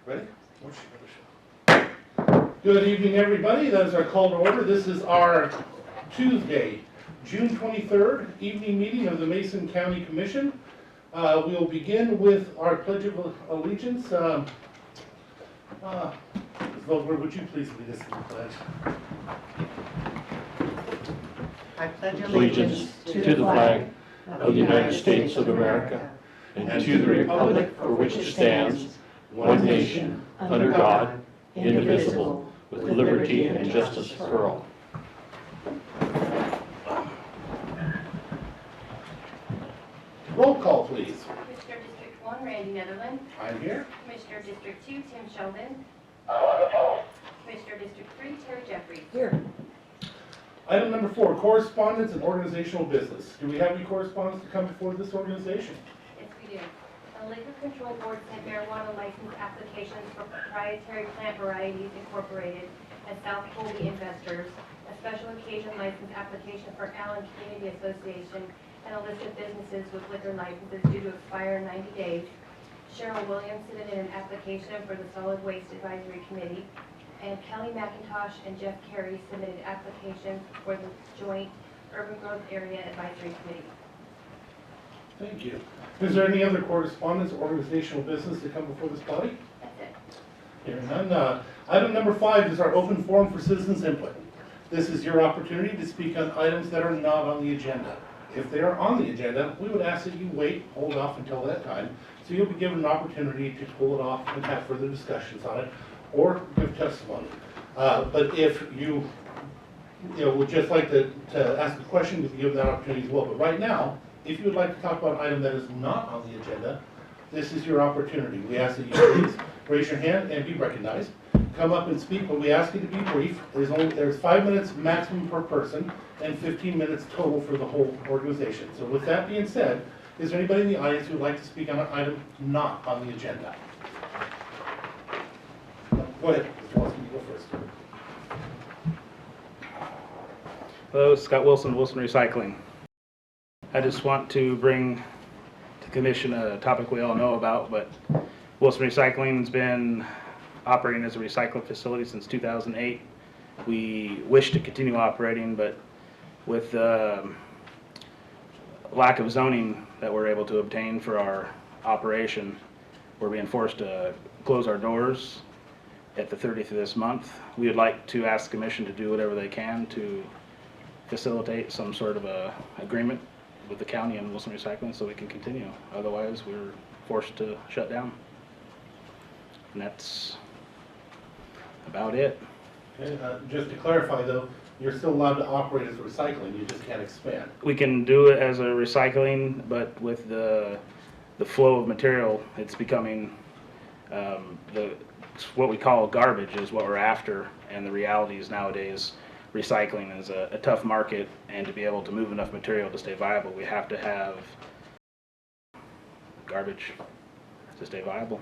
Ready? Good evening, everybody. That is our call to order. This is our Tuesday, June 23rd evening meeting of the Mason County Commission. We'll begin with our Pledge of Allegiance. Vogler, would you please lead us in the pledge? I pledge allegiance to the flag of the United States of America and to the republic for which it stands, one nation, under God, indivisible, with liberty and justice for all. Roll call, please. Commissioner District 1, Randy Netherland. I'm here. Commissioner District 2, Tim Sheldon. Commissioner District 3, Terry Jeffries. Here. Item number 4, correspondence and organizational business. Do we have any correspondence to come before this organization? Yes, we do. The Liquor Control Board sent marijuana license applications for Proprietary Plant Varieties Incorporated and South Colby Investors, a special occasion license application for Allen Community Association, and a list of businesses with liquor licenses due to expire in 90 days. Cheryl Williams submitted an application for the Solid Waste Advisory Committee, and Kelly McIntosh and Jeff Carey submitted applications for the Joint Urban Growth Area Advisory Committee. Thank you. Is there any other correspondence or organizational business to come before this body? That's it. Hearing none. Item number 5 is our open forum for citizens input. This is your opportunity to speak on items that are not on the agenda. If they are on the agenda, we would ask that you hold off until that time, so you'll be given an opportunity to pull it off and have further discussions on it, or give testimony. But if you would just like to ask a question, we can give that opportunity as well. But right now, if you would like to talk about an item that is not on the agenda, this is your opportunity. We ask that you please raise your hand and be recognized. Come up and speak, but we ask you to be brief. There's 5 minutes maximum per person and 15 minutes total for the whole organization. So with that being said, is there anybody in the audience who would like to speak on an item not on the agenda? Go ahead, Mr. Watson, you go first. Hello, Scott Wilson, Wilson Recycling. I just want to bring to Commission a topic we all know about, but Wilson Recycling has been operating as a recycling facility since 2008. We wish to continue operating, but with lack of zoning that we're able to obtain for our operation, we're being forced to close our doors at the 30th of this month. We would like to ask the Commission to do whatever they can to facilitate some sort of a agreement with the county and Wilson Recycling so we can continue. Otherwise, we're forced to shut down. And that's about it. Okay, just to clarify though, you're still allowed to operate as a recycling, you just can't expand. We can do it as a recycling, but with the flow of material, it's becoming what we call garbage is what we're after, and the reality is nowadays recycling is a tough market, and to be able to move enough material to stay viable, we have to have garbage to stay viable.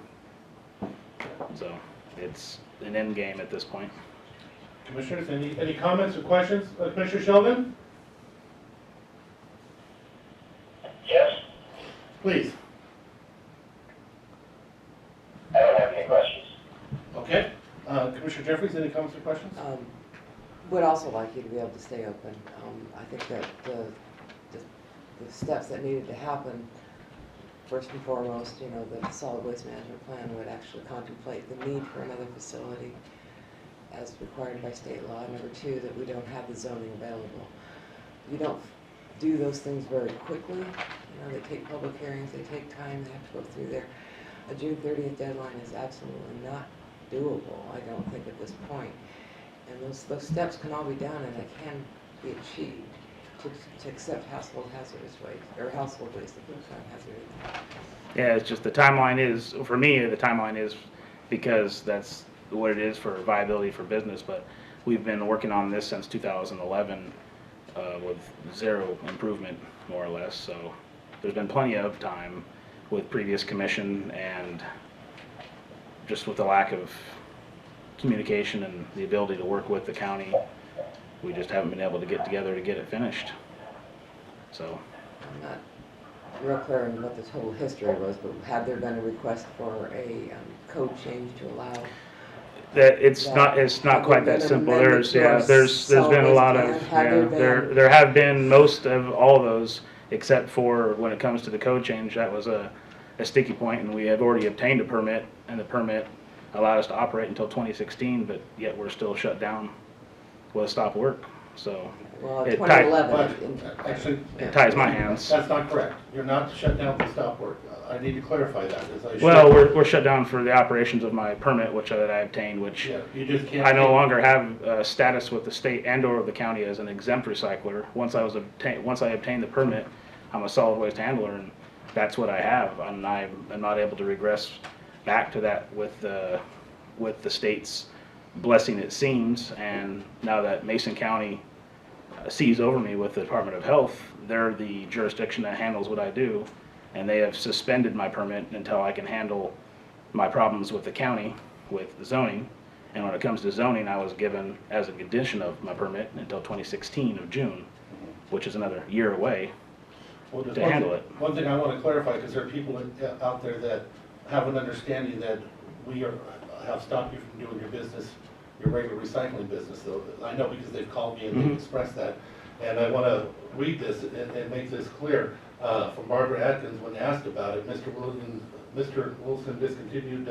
So it's an end game at this point. Commissioners, any comments or questions? Commissioner Sheldon? Yes, Please. I don't have any questions. Okay. Commissioner Jeffries, any comments or questions? Would also like you to be able to stay open. I think that the steps that needed to happen, first and foremost, the solid waste management plan would actually contemplate the need for another facility as required by state law. Number 2, that we don't have the zoning available. You don't do those things very quickly. They take public hearings, they take time, they have to go through there. A June 30th deadline is absolutely not doable, I don't think, at this point. And those steps can all be done, and it can be achieved to accept household hazardous waste, or household waste that looks hazardous. Yeah, it's just the timeline is, for me, the timeline is because that's what it is for viability for business, but we've been working on this since 2011 with zero improvement, more or less, so there's been plenty of time with previous commission, and just with the lack of communication and the ability to work with the county, we just haven't been able to get together to get it finished. So I'm not real clear on what the total history was, but had there been a request for a code change to allow? That it's not quite that simple. There's been a lot of, there have been most of all those, except for when it comes to the code change, that was a sticky point, and we have already obtained a permit, and the permit allowed us to operate until 2016, but yet we're still shut down with a stop work. So Well, it 2011. Actually, it ties my hands. that's not correct. You're not shut down for stop work. I need to clarify that. As I Well, should. we're shut down for the operations of my permit, that I obtained, which Yeah, you just can't. I no longer have status with the state and/or the county as an exempt recycler. Once I obtained the permit, I'm a solid waste handler, and that's what I have. And I'm not able to regress back to that with the state's blessing, it seems. And now that Mason County sees over me with the Department of Health, they're the jurisdiction that handles what I do, and they have suspended my permit until I can handle my problems with the county, with zoning. And when it comes to zoning, I was given as a condition of my permit until 2016 of June, which is another year away Well, there's to one handle thing- it. One thing I want to clarify, because there are people out there that have an understanding that have stopped you from doing your business, your regular recycling business, though. I know because they've called me and they've expressed that. And I want to read this and make this clear. From Barbara Atkins, when asked about it, Mr. Wilson discontinued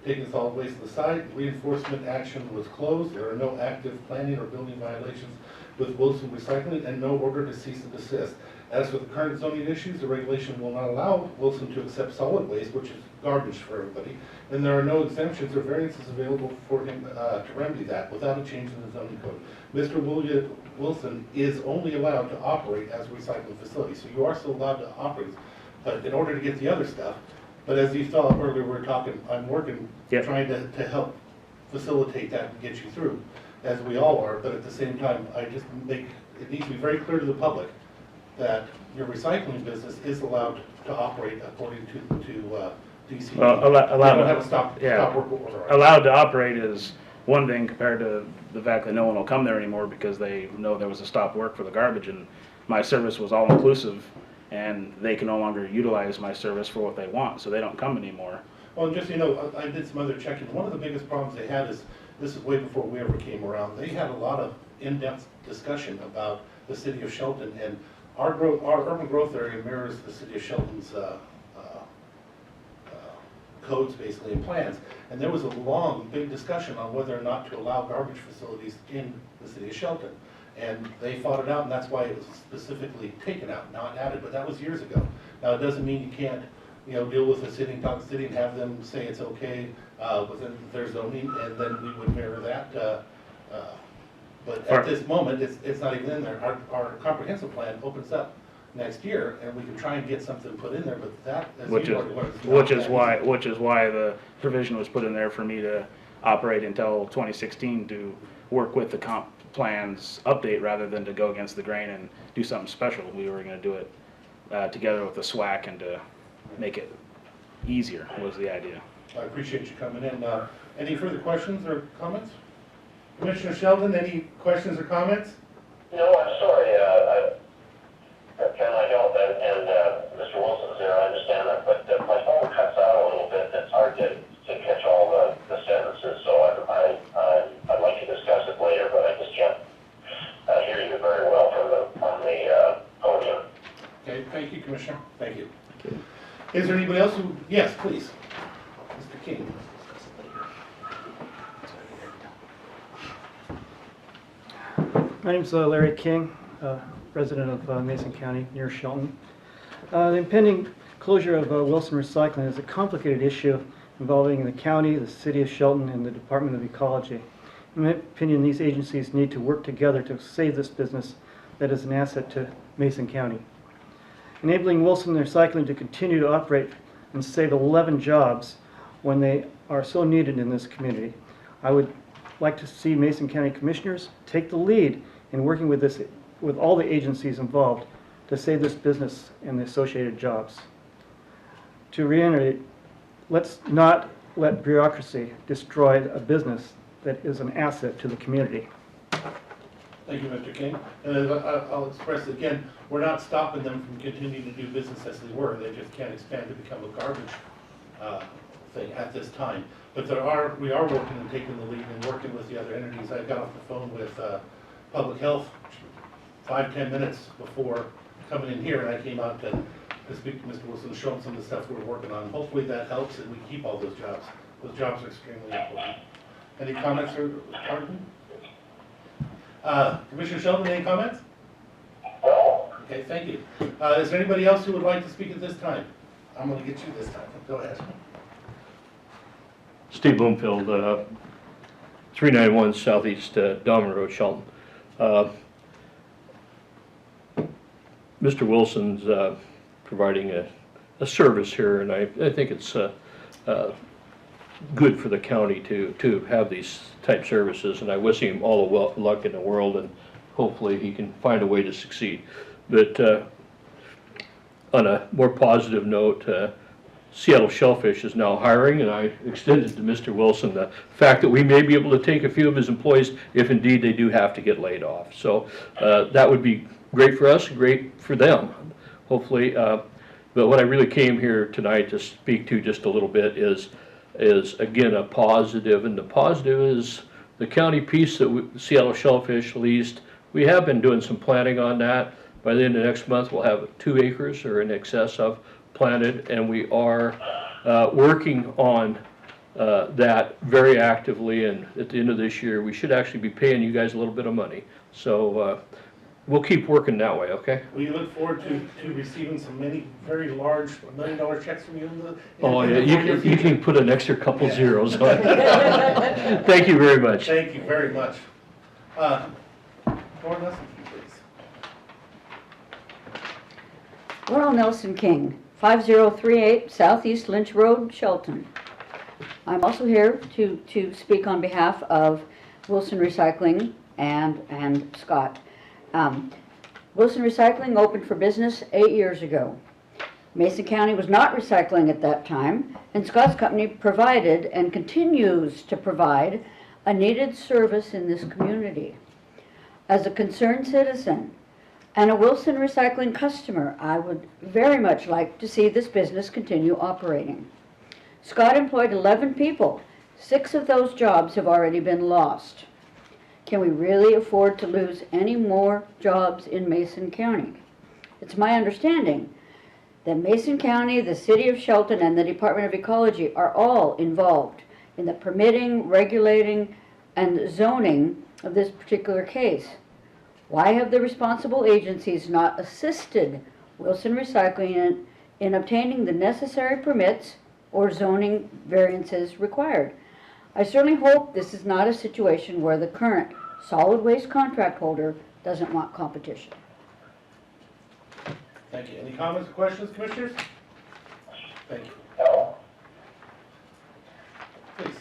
taking solid waste to the site. Reinforcement action was closed. There are no active planning or building violations with Wilson Recycling, and no order to cease and desist. As for the current zoning issues, the regulation will not allow Wilson to accept solid waste, which is garbage for everybody, and there are no exemptions or variances available for him to remedy that without a change in the zoning code. Mr. Wilson is only allowed to operate as a recycling facility, so you are still allowed to operate, but in order to get the other stuff. But as you saw earlier, we were talking, I'm working, Yep. trying to help facilitate that and get you through, as we all are, but at the same time, it needs to be very clear to the public that your recycling business is allowed to operate according to DCD. Well, You don't have a stop work order. Allowed to operate is one thing compared to the fact that no one will come there anymore because they know there was a stop work for the garbage, and my service was all inclusive, and they can no longer utilize my service for what they want, so they don't come anymore. Well, and just, so you know, I did some other checking. One of the biggest problems they had is, this is way before we ever came around, they had a lot of in-depth discussion about the city of Shelton, and our urban growth area mirrors the city of Shelton's codes, basically, and plans. And there was a long, big discussion on whether or not to allow garbage facilities in the city of Shelton. And they fought it out, and that's why it was specifically taken out, not added, but that was years ago. Now, it doesn't mean you can't, deal with the city, talk to the city, and have them say it's okay within their zoning, and then we would mirror that. But at this moment, it's not even in there. Our comprehensive plan opens up next year, and we can try and get something put in there, but that, as you already learned, is not Which is that why the provision was put in there for me to operate until 2016 to work with the comp plans update rather than to go against the grain and do something special. We were going to do it together with the SWAC and to make it easier was the idea. I appreciate you coming in. Any further questions or comments? Commissioner Sheldon, any questions or comments? No, I'm sorry, Ken, I don't, and Mr. Wilson's there, I understand that, but my phone cuts out a little bit, it's hard to catch all the sentences, so I'd like to discuss it later, but I just can't hear you very well from the podium. Okay, thank you, Commissioner. Thank you. Is there anybody else who, yes, please. Mr. King. My name's Larry King, resident of Mason County near Shelton. The impending closure of Wilson Recycling is a complicated issue involving the county, the city of Shelton, and the Department of Ecology. In my opinion, these agencies need to work together to save this business that is an asset to Mason County. Enabling Wilson Recycling to continue to operate and save 11 jobs when they are so needed in this community. I would like to see Mason County Commissioners take the lead in working with all the agencies involved to save this business and the associated jobs. To reiterate, let's not let bureaucracy destroy a business that is an asset to the community. Thank you, Mr. King. And I'll express again, we're not stopping them from continuing to do business as they were. They just can't expand to become a garbage thing at this time. But we are working and taking the lead and working with the other entities. I got off the phone with Public Health 5-10 minutes before coming in here, and I came out to speak to Mr. Wilson, show him some of the stuff we're working on. Hopefully that helps and we keep all those jobs. Those jobs are extremely important. Any comments or pardon? Commissioner Sheldon, any comments? No. Okay, thank you. Is there anybody else who would like to speak at this time? I'm going to get you this time. Go ahead. Steve Bloomfield, 391 Southeast Dahmer Road, Shelton. Mr. Wilson's providing a service here, and I think it's good for the county to have these type services, and I wish him all the luck in the world, and hopefully he can find a way to succeed. But on a more positive note, Seattle Shellfish is now hiring, and I extended to Mr. Wilson the fact that we may be able to take a few of his employees if indeed they do have to get laid off. So that would be great for us, great for them, hopefully. But what I really came here tonight to speak to just a little bit is again a positive, and the positive is the county piece that Seattle Shellfish leased. We have been doing some planning on that. By the end of next month, we'll have 2 acres or in excess of planted, and we are working on that very actively, and at the end of this year we should actually be paying you guys a little bit of money. So we'll keep working that way, okay? We look forward to receiving some many very large $1 million checks from you in the Oh yeah, you can put an extra couple zeros on it. Thank you very much. Thank you very much. Lauren Nelson, please. Laurel Nelson King, 5038 Southeast Lynch Road, Shelton. I'm also here to speak on behalf of Wilson Recycling and Scott. Wilson Recycling opened for business 8 years ago. Mason County was not recycling at that time, and Scott's company provided and continues to provide a needed service in this community. As a concerned citizen and a Wilson Recycling customer, I would very much like to see this business continue operating. Scott employed 11 people. 6 of those jobs have already been lost. Can we really afford to lose any more jobs in Mason County? It's my understanding that Mason County, the City of Shelton, and the Department of Ecology are all involved in the permitting, regulating, and zoning of this particular case. Why have the responsible agencies not assisted Wilson Recycling in obtaining the necessary permits or zoning variances required? I certainly hope this is not a situation where the current solid waste contract holder doesn't want competition. Thank you. Any comments or questions, commissioners? Thank you. No. Please.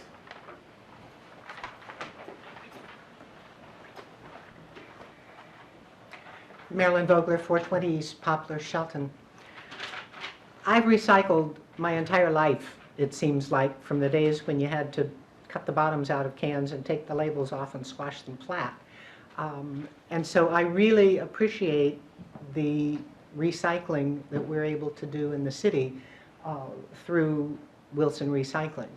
Marilyn Vogler, 420 East Poplar, Shelton. I've recycled my entire life, it seems like, from the days when you had to cut the bottoms out of cans and take the labels off and squash them flat. And so I really appreciate the recycling that we're able to do in the city through Wilson Recycling.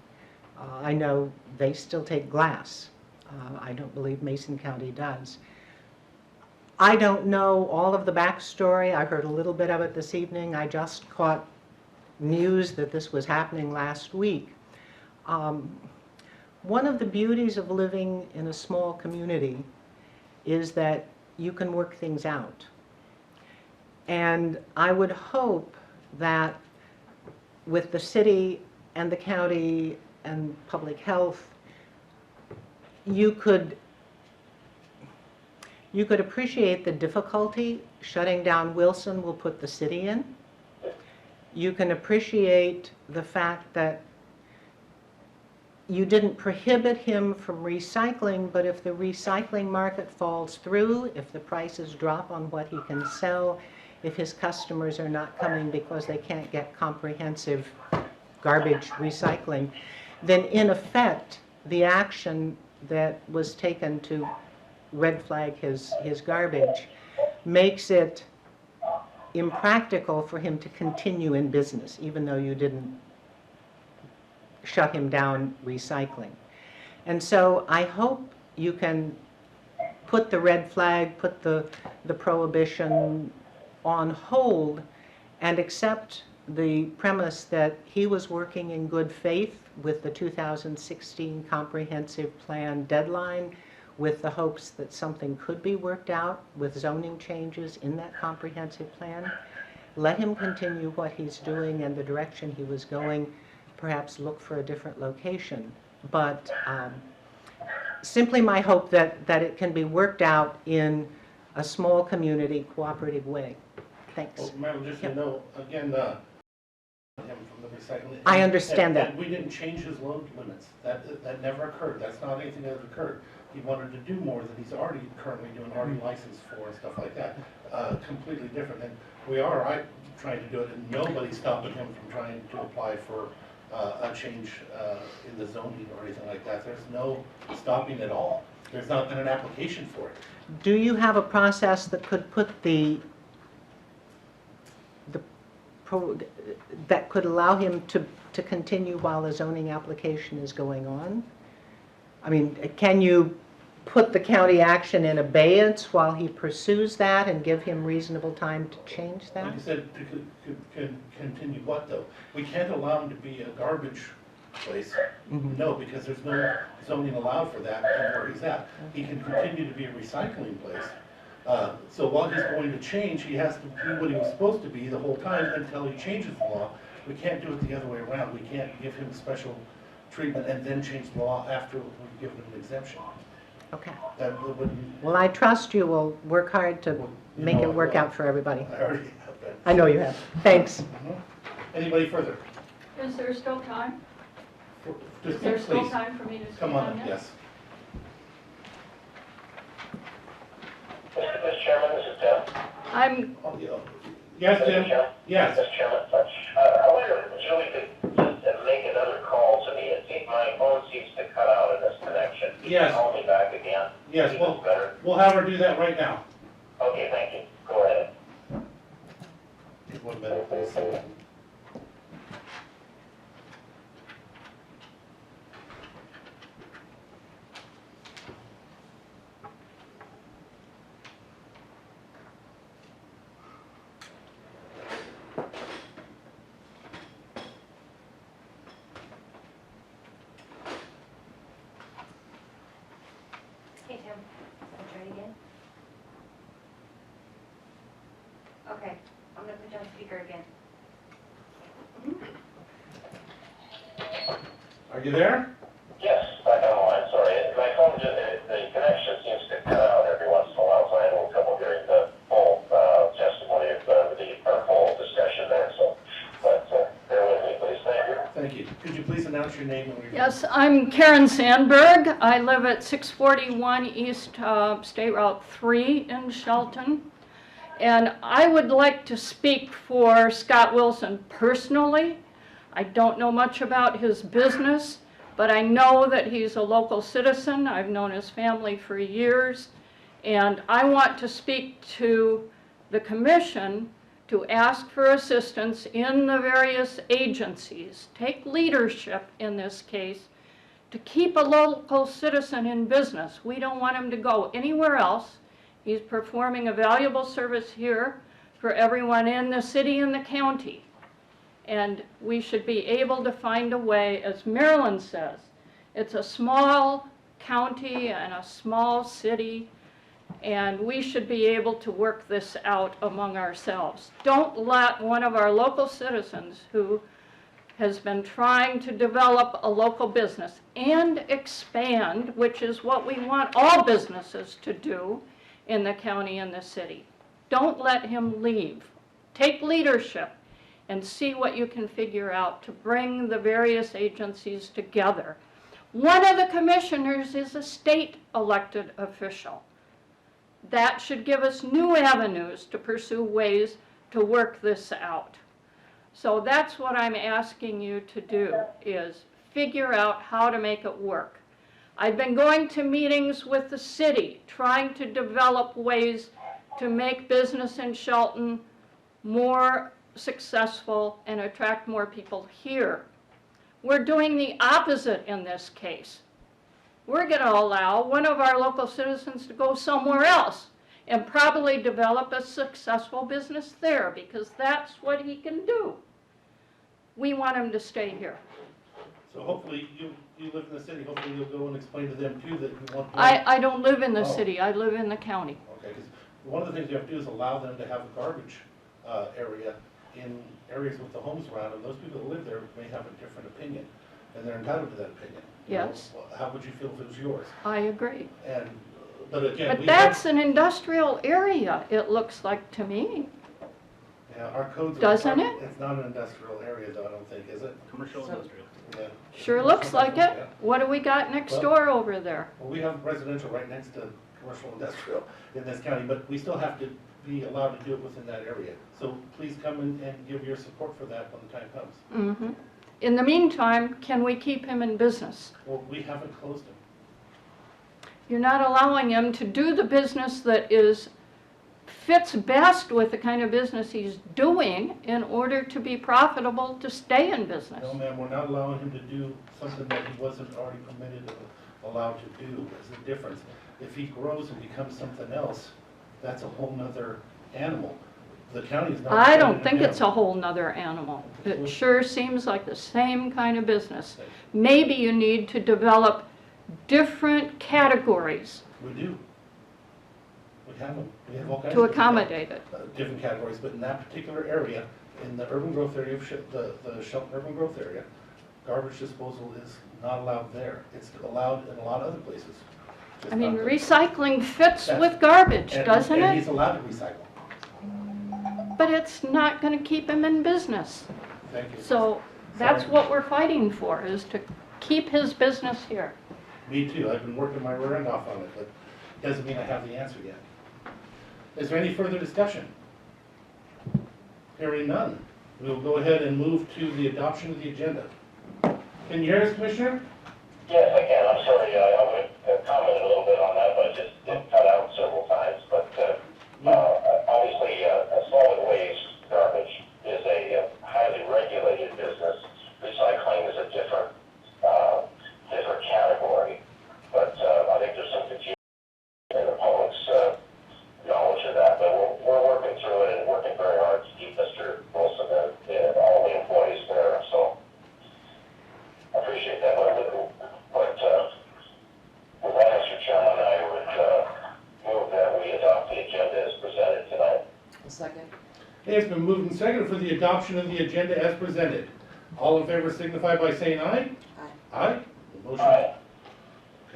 I know they still take glass. I don't believe Mason County does. I don't know all of the backstory. I heard a little bit of it this evening. I just caught news that this was happening last week. One of the beauties of living in a small community is that you can work things out. And I would hope that with the city and the county and public health, you could appreciate the difficulty shutting down Wilson will put the city in. You can appreciate the fact that you didn't prohibit him from recycling, but if the recycling market falls through, if the prices drop on what he can sell, if his customers are not coming because they can't get comprehensive garbage recycling, then in effect, the action that was taken to red flag his garbage makes it impractical for him to continue in business, even though you didn't shut him down recycling. And so I hope you can put the red flag, put the prohibition on hold and accept the premise that he was working in good faith with the 2016 comprehensive plan deadline, with the hopes that something could be worked out with zoning changes in that comprehensive plan. Let him continue what he's doing and the direction he was going, perhaps look for a different location. But simply my hope that it can be worked out in a small community cooperative way. Thanks. Well, Madam, just so you know, again, him from the recycling. I understand that. And we didn't change his load limits. That never occurred. That's not anything that occurred. He wanted to do more than he's already currently doing, already licensed for and stuff like that. Completely different. And we are trying to do it, and nobody's stopping him from trying to apply for a change in the zoning or anything like that. There's no stopping at all. There's not been an application for it. Do you have a process that could put that could allow him to continue while the zoning application is going on? I mean, can you put the county action in abeyance while he pursues that and give him reasonable time to change that? Like I said, can continue what though? We can't allow him to be a garbage place. No, because there's no zoning allowed for that and where he's at. He can continue to be a recycling place. So while he's going to change, he has to be what he was supposed to be the whole time until he changes the law. We can't do it the other way around. We can't give him special treatment and then change the law after we've given him an exemption. Okay. That wouldn't. Well, I trust you will work hard to Well, you make know it I work will. out for everybody. I already have been. I know you have. Thanks. Anybody further? Is there still time? Just Is there still please, time for me to speak come on, this? yes. Mr. Chairman, this is Tim. I'm, Oh, yeah. Yes, Tim? Mr. Chairman? Yes. Mr. Chairman, I wonder if Julie could just make another call to me. My phone seems to cut out in this connection. Can you Yes. call me back again? Yes, Is well, this better? we'll have her do that right now. Okay, thank you. Go ahead. 1 minute, please. Hey, Tim, I'll try it again. Okay, I'm gonna put you on speaker again. Are you there? Yes, back on the line, sorry. My phone just, the connection seems to cut out every once in a while, so I had a little trouble hearing the full testimony of our full discussion there, so, but bear with me, please. Thank you. Thank you. Could you please announce your name and where you're Yes, I'm Karen Sandberg. I live at 641 East State Route 3 in Shelton. And I would like to speak for Scott Wilson personally. I don't know much about his business, but I know that he's a local citizen. I've known his family for years. And I want to speak to the commission to ask for assistance in the various agencies. Take leadership in this case to keep a local citizen in business. We don't want him to go anywhere else. He's performing a valuable service here for everyone in the city and the county. And we should be able to find a way, as Marilyn says, it's a small county and a small city, and we should be able to work this out among ourselves. Don't let one of our local citizens who has been trying to develop a local business and expand, which is what we want all businesses to do in the county and the city. Don't let him leave. Take leadership and see what you can figure out to bring the various agencies together. One of the commissioners is a state elected official. That should give us new avenues to pursue ways to work this out. So that's what I'm asking you to do, is figure out how to make it work. I've been going to meetings with the city, trying to develop ways to make business in Shelton more successful and attract more people here. We're doing the opposite in this case. We're going to allow one of our local citizens to go somewhere else and probably develop a successful business there because that's what he can do. We want him to stay here. So hopefully, you live in the city, hopefully you'll go and explain to them too that you want. I don't live in the Oh. city, I live in the county. Okay, because one of the things you have to do is allow them to have a garbage area in areas with the homes around, and those people that live there may have a different opinion, and they're entitled to that opinion. You know, Yes. how would you feel if it was yours? I agree. And, but again, But we that's an industrial area, it looks like to me. yeah, our codes. Doesn't it? It's not an industrial area though, I don't think, is it? Commercial industrial. Yeah. Sure looks like Yeah. it. What do we got next Well- door over there? Well, we have residential right next to commercial industrial in this county, but we still have to be allowed to do it within that area. So please come and give your support for that when the time comes. Mhm. In the meantime, can we keep him in business? Well, we haven't closed them. You're not allowing him to do the business that fits best with the kind of business he's doing in order to be profitable to stay in business. No, ma'am, we're not allowing him to do something that he wasn't already permitted or allowed to do. There's a difference. If he grows and becomes something else, that's a whole nother animal. The county is not. I don't shutting think him it's down. a whole nother animal. It sure seems like the same kind of business. Maybe you need to develop different categories We do. We have them. We have all kinds to of accommodate it. different categories, but in that particular area, in the urban growth area, of the Shelton urban growth area, garbage disposal is not allowed there. It's allowed in a lot of other places. Just I mean, not there. recycling fits That's- with garbage, And- doesn't And it? he's allowed to recycle. But it's not going to keep him in business. Thank you. So that's Sorry. what we're fighting for, is to keep his business here. Me too. I've been working my rear end off on it, but doesn't mean I have the answer yet. Is there any further discussion? Hearing none, we will go ahead and move to the adoption of the agenda. Can you hear us, Commissioner? Yes, I can. I'm sorry. I would have commented a little bit on that, but it cut out several times. But obviously, solid waste garbage is a highly regulated business. Recycling is a different category. But I think there's some confusion in the public's knowledge of that. But we're working through it and working very hard to keep Mr. Wilson and all the employees there. So I appreciate that. But with that, Mr. Chairman, I would move that we adopt the agenda as presented tonight. A second? Okay, it's been moved and seconded for the adoption of the agenda as presented. All in favor signify by saying aye. Aye. Aye? Motion. Aye.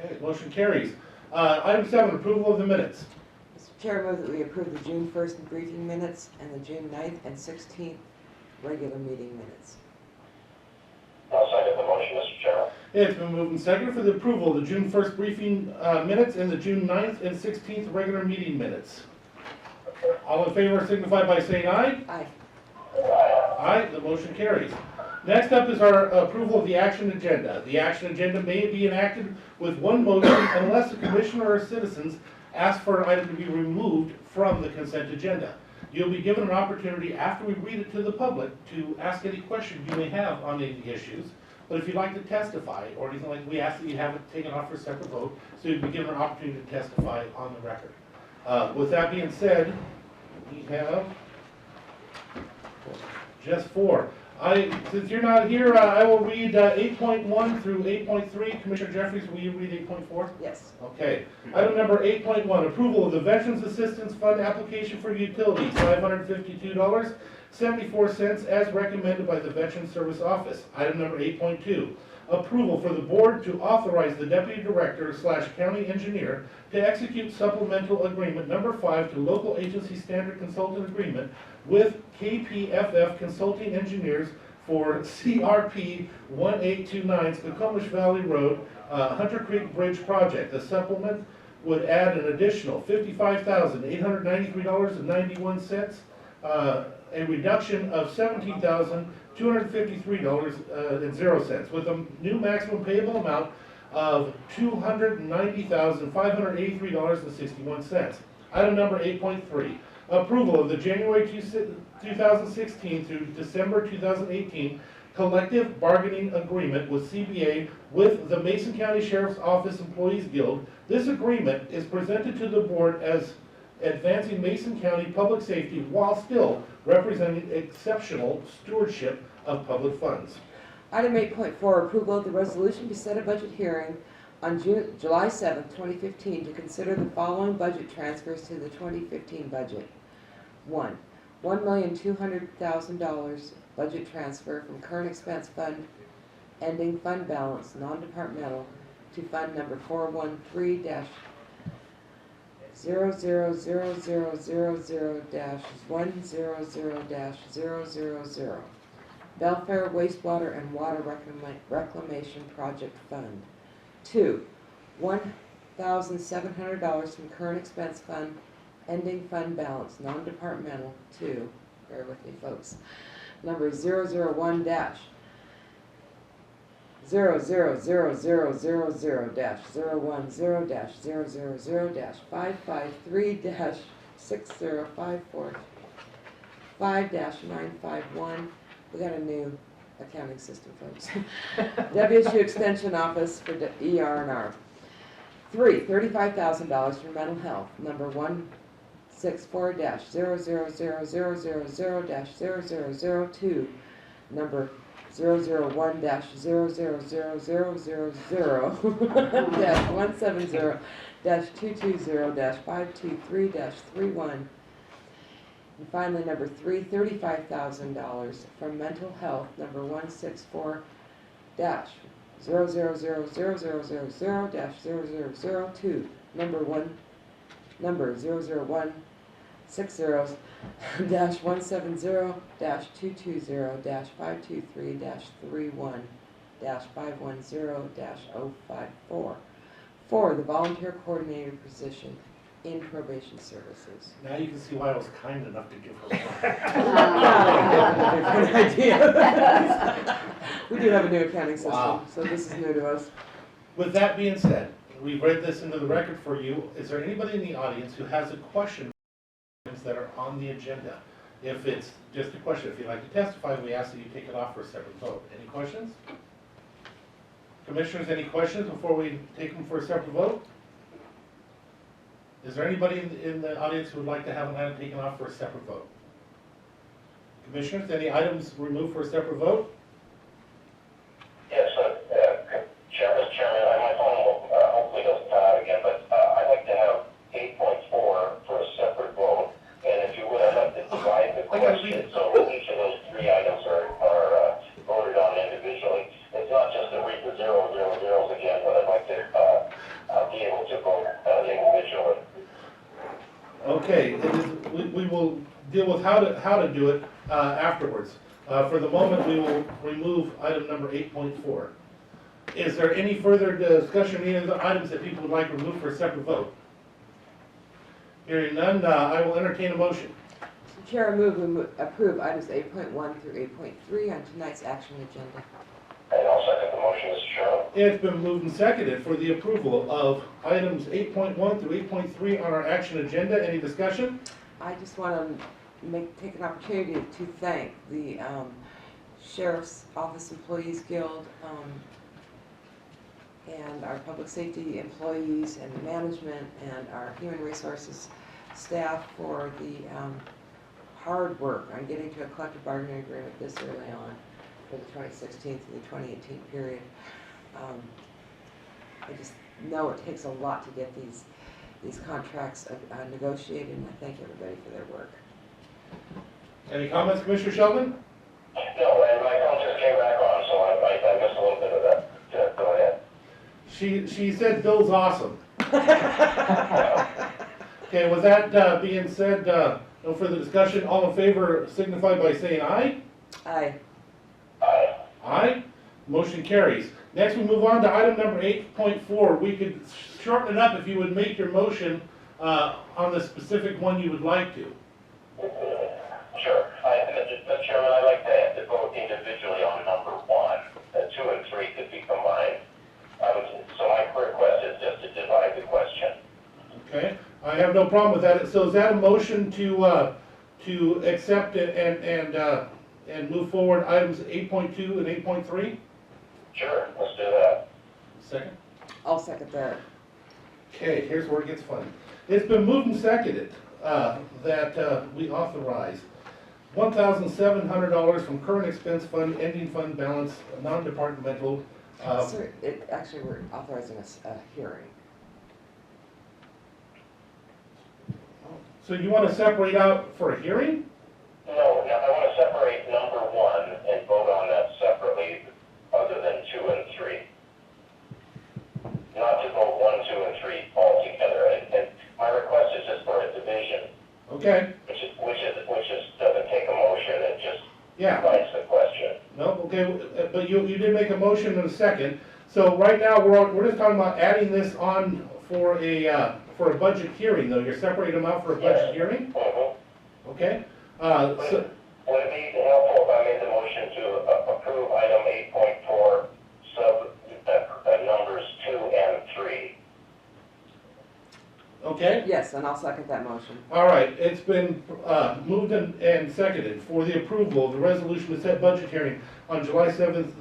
Okay, motion carries. Item 7, approval of the minutes. Mr. Chair, I move that we approve the June 1st briefing minutes and the June 9th and 16th regular meeting minutes. I'll second the motion, Mr. Chairman. It's been moved and seconded for the approval of the June 1st briefing minutes and the June 9th and 16th regular meeting minutes. All in favor signify by saying aye. Aye. Aye, the motion carries. Next up is our approval of the action agenda. The action agenda may be enacted with one motion unless the commissioner or citizens ask for an item to be removed from the consent agenda. You'll be given an opportunity after we read it to the public to ask any questions you may have on any of the issues. But if you'd like to testify or anything like, we ask that you have it taken off for a separate vote, so you'll be given an opportunity to testify on the record. With that being said, we have just 4. Since you're not here, I will read 8.1 through 8.3. Commissioner Jeffries, will you read 8.4? Yes. Okay. Item number 8.1, approval of the Veterans Assistance Fund application for utilities, $552.74 as recommended by the Veterans Service Office. Item number 8.2, approval for the board to authorize the Deputy Director / County Engineer to execute supplemental agreement number 5 to local agency standard consultant agreement with KPFF Consulting Engineers for CRP 1829 Skokomish Valley Road, Hunter Creek Bridge Project. The supplement would add an additional $55,893.91, a reduction of $17,253.00, with a new maximum payable amount of $290,583.61. Item number 8.3, approval of the January 2016 through December 2018 collective bargaining agreement with CBA with the Mason County Sheriff's Office Employees Guild. This agreement is presented to the board as advancing Mason County public safety while still representing exceptional stewardship of public funds. Item 8.4, approval of the resolution to set a budget hearing on July 7th, 2015 to consider the following budget transfers to the 2015 budget. 1. $1,200,000 budget transfer from current expense fund ending fund balance non-departmental to fund number 413-00000-100-000 Belfair Wastewater and Water Reclamation Project Fund. 2. $1,700 from current expense fund ending fund balance non-departmental to, bear with me folks, number 001 dash 00000-010-553-6054-5-951. We got a new accounting system, folks. WSU Extension Office for ER&R. 3. $35,000 for mental health, number 164-0000000-0002, number 001-000-000-170-220-523-31. And finally, number 3, $35,000 from mental health, number 164-0000000-0002, number 001-60-220-523-31-510-054 for the volunteer coordinator position in probation services. Now you can see why I was kind enough to give her one. Good idea. We do have a new accounting system, Wow. so this is new to us. With that being said, we've read this into the record for you. Is there anybody in the audience who has a question that are on the agenda? If it's just a question, if you'd like to testify, we ask that you take it off for a separate vote. Any questions? Commissioners, any questions before we take them for a separate vote? Is there anybody in the audience who would like to have an item taken off for a separate vote? Commissioners, any items removed for a separate vote? Yes, Mr. Chairman, my phone hopefully doesn't cut out again, but I'd like to have 8.4 for a separate vote. And if you would, I'd like to divide the I gotta read it. question, so each of those 3 items are voted on individually. It's not just to read the 000s again, but I'd like to be able to vote individually. Okay, we will deal with how to do it afterwards. For the moment, we will remove item number 8.4. Is there any further discussion, any other items that people would like removed for a separate vote? Hearing none, I will entertain a motion. Mr. Chair, I move we approve items 8.1 through 8.3 on tonight's action agenda. And I'll second the motion, Mr. Chairman. It's been moved and seconded for the approval of items 8.1 through 8.3 on our action agenda. Any discussion? I just want to take an opportunity to thank the Sheriff's Office Employees Guild and our public safety employees and management and our human resources staff for the hard work on getting to a collective bargaining agreement this early on for the 2016 to the 2018 period. I just know it takes a lot to get these contracts negotiated, and I thank everybody for their work. Any comments, Commissioner Sheldon? No, and my phone just came back on, so I missed a little bit of that. Go ahead. She said Bill's awesome. Okay, with that being said, no further discussion. All in favor signify by saying aye. Aye. Aye. Aye. Motion carries. Next, we move on to item number 8.4. We could shorten it up if you would make your motion on the specific one you would like to. Sure. Mr. Chairman, I'd like to vote individually on number 1. 2 and 3 could be combined. So request is just to divide the question. Okay, I have no problem with that. So is that a motion to accept it and move forward items 8.2 and 8.3? Sure, let's do that. Second? I'll second that. Okay, here's where it gets fun. It's been moved and seconded that we authorize $1,700 from current expense fund, ending fund balance, non-departmental. Sir, actually, we're authorizing a hearing. So you want to separate out for a hearing? No, I want to separate number 1 and vote on that separately, other than 2 and 3. Not to vote 1, 2, and 3 all together. And my request is just for a division, Okay, which doesn't take a motion, it just yeah. divides the question. No, okay, but you did make a motion in a second. So right now, we're just talking about adding this on for a budget hearing, though. You're separating them out for a budget hearing? Mm-hmm. Okay? Would it be helpful if I made the motion to approve item 8.4, numbers 2 and 3? Okay? Yes, and I'll second that motion. All right, it's been moved and seconded for the approval of the resolution to set budget hearing on July 7th,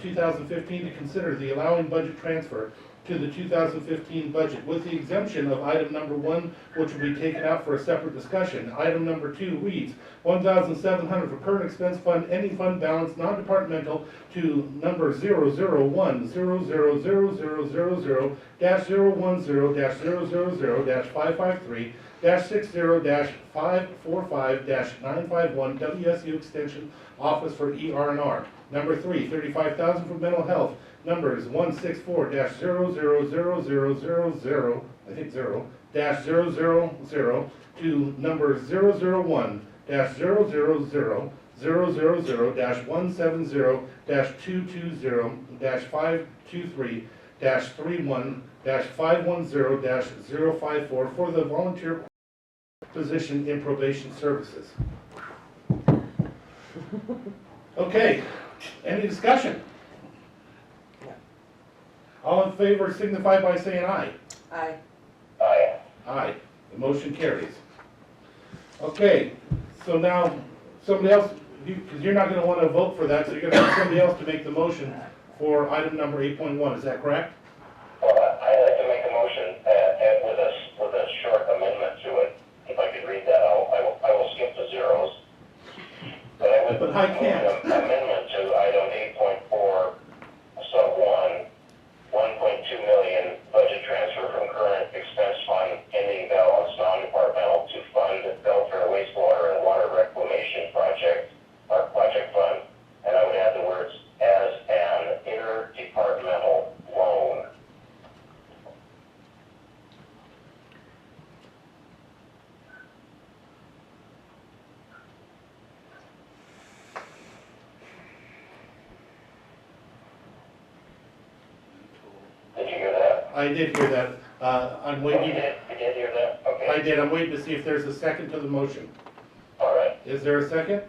2015 to consider the allowing budget transfer to the 2015 budget with the exemption of item number 1, which will be taken out for a separate discussion. Item number 2 reads $1,700 for current expense fund, ending fund balance, non-departmental to number 001-000-000-553-60-545-951 WSU extension office for ER&R. Number 3, $35,000 for mental health. Numbers 164-000000, I think 0, -000 to number 001-000-000-220-523-31-510-054 for the volunteer position in probation services. Okay, any discussion? All in favor signify by saying aye. Aye. Aye. Aye. The motion carries. Okay, so now, somebody else, because you're not going to want to vote for that, so you're going to have somebody else to make the motion for item number 8.1, is that correct? Well, I'd like to make a motion with a short amendment to it. If I could read that, I will skip the zeros. But I can't. Move an amendment to item 8.4, sub 1, 1.2 million budget transfer from current expense fund, ending balance, non-departmental to fund welfare, wastewater, and water reclamation project fund. And I would add the words as an interdepartmental loan. Did you hear that? I did hear that. I'm You waiting. did hear that? Okay. I did. I'm waiting to see if there's a second to the motion. All right. Is there a second?